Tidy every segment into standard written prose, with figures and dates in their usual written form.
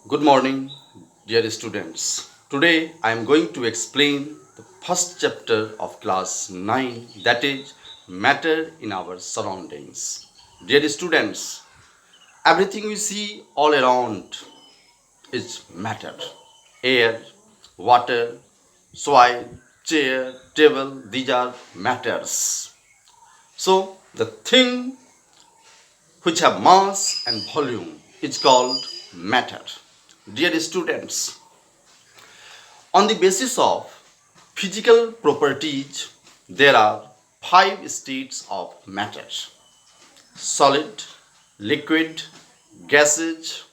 Good morning, dear students. Today I am going to explain the first chapter of class 9, that is matter in our surroundings. Dear students, everything we see all around is matter. Air, water, soil, chair, table, these are matters. So the thing which have mass and volume is called matter. Dear students, on the basis of physical properties, there are five states of matter: solid, liquid, gaseous,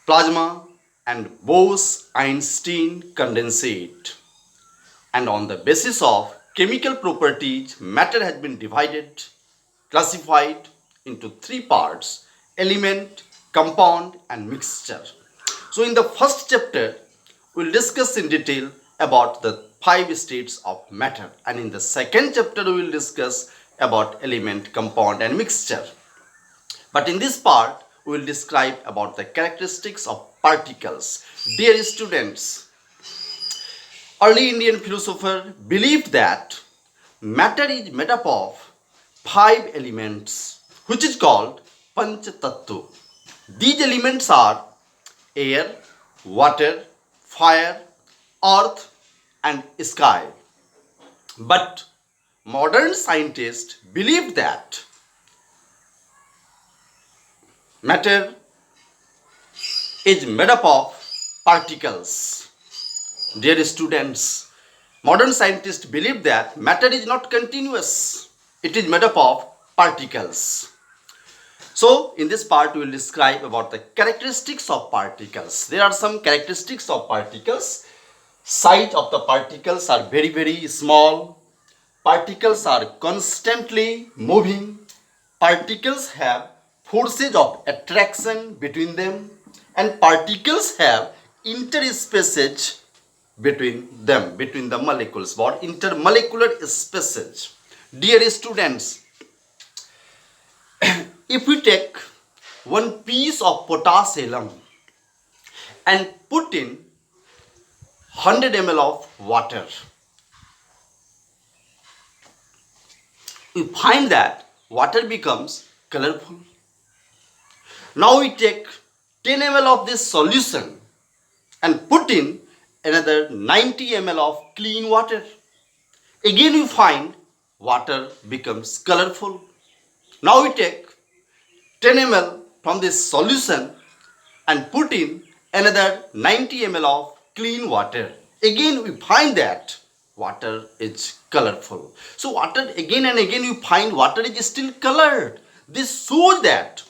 plasma, and Bose-Einstein condensate. And on the basis of chemical properties, matter has been divided, classified into three parts: element, compound, and mixture. So in the first chapter, we'll discuss in detail about the five states of matter, and in the second chapter we will discuss about element, compound, and mixture. But in this part, we will describe about the characteristics of particles. Dear students, early Indian philosopher believed that matter is made up of five elements, which is called Panch Tattva. These elements are air, water, fire, earth, and sky. But modern scientists believe that matter is made up of particles. Dear students, modern scientists believe that matter is not continuous. It is made up of particles. So, in this part, we will describe about the characteristics of particles. There are some characteristics of particles. Size of the particles are very small. Particles are constantly moving. Particles have forces of attraction between them, and particles have interspaces between them, between the molecules, or intermolecular spaces. Dear students, if we take one piece of potassium and put in 100 ml of water, we find that water becomes colorful. Now we take 10 ml of this solution and put in another 90 ml of clean water. Again we find water becomes colorful. Now we take 10 ml from this solution and put in another 90 ml of clean water. Again we find that water is colorful. So water, again and again you find water is still colored. This shows that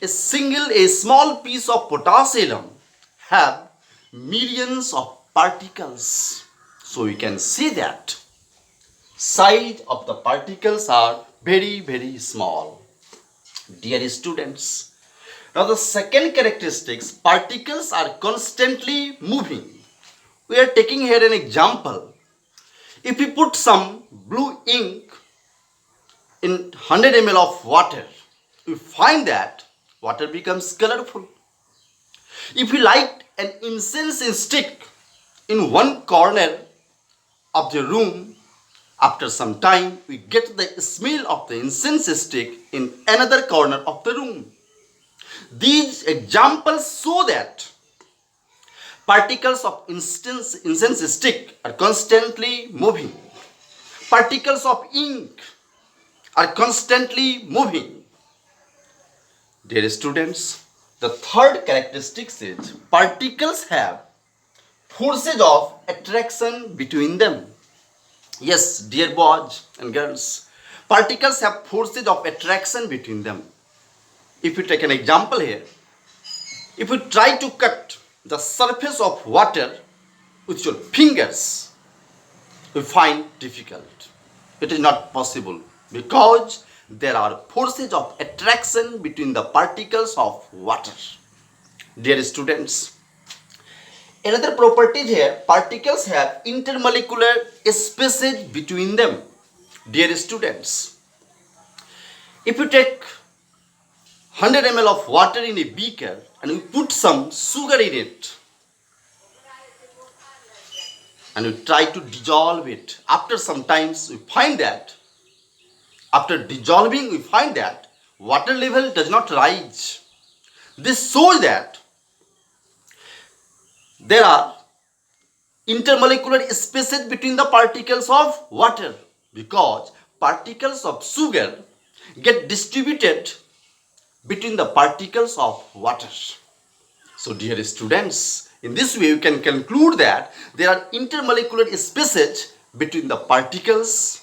a small piece of potassium have millions of particles. So we can see that size of the particles are very small. Dear students, now the second characteristics, particles are constantly moving. We are taking here an example. If we put some blue ink in 100 ml of water, we find that water becomes colorful. If we light an incense stick in one corner of the room, after some time we get the smell of the incense stick in another corner of the room. These examples show that particles of incense stick are constantly moving. Particles of ink are constantly moving. Dear students, the third characteristic is particles have forces of attraction between them. Yes, dear boys and girls, particles have forces of attraction between them. If you take an example here, if you try to cut the surface of water with your fingers, you find difficult. It is not possible because there are forces of attraction between the particles of water. Dear students, another property here, particles have intermolecular spaces between them. Dear students, if you take 100 ml of water in a beaker and we put some sugar in it and we try to dissolve it. After some times we find that after dissolving we find that water level does not rise. This shows that there are intermolecular spaces between the particles of water because particles of sugar get distributed between the particles of water. So dear students, in this way we can conclude that there are intermolecular spaces between the particles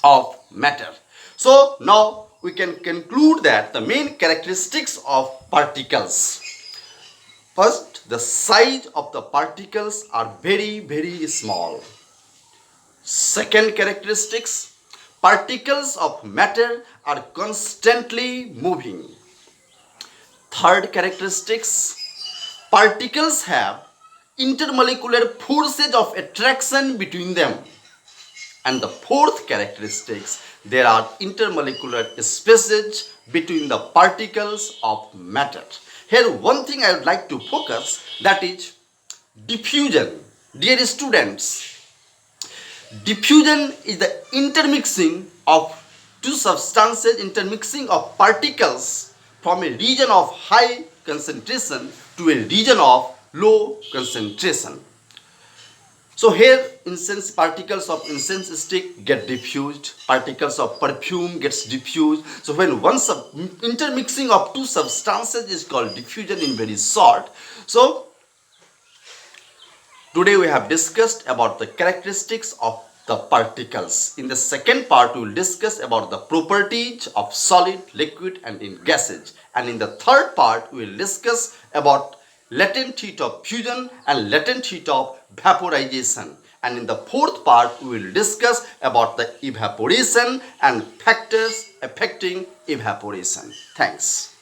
of matter. So now we can conclude that the main characteristics of particles. First, the size of the particles are very small. Second characteristics, particles of matter are constantly moving. Third characteristics, particles have intermolecular forces of attraction between them. And the fourth characteristics, there are intermolecular spaces between the particles of matter. Here one thing I would like to focus, that is diffusion. Dear students, diffusion is the intermixing of two substances, intermixing of particles from a region of high concentration to a region of low concentration. So here incense, particles of incense stick get diffused, particles of perfume gets diffused. So when one intermixing of two substances is called diffusion in very short. So today we have discussed about the characteristics of the particles. In the second part we will discuss about the properties of solid, liquid and in gases. And in the third part we will discuss about latent heat of fusion and latent heat of vaporization. And in the fourth part we will discuss about the evaporation and factors affecting evaporation. Thanks.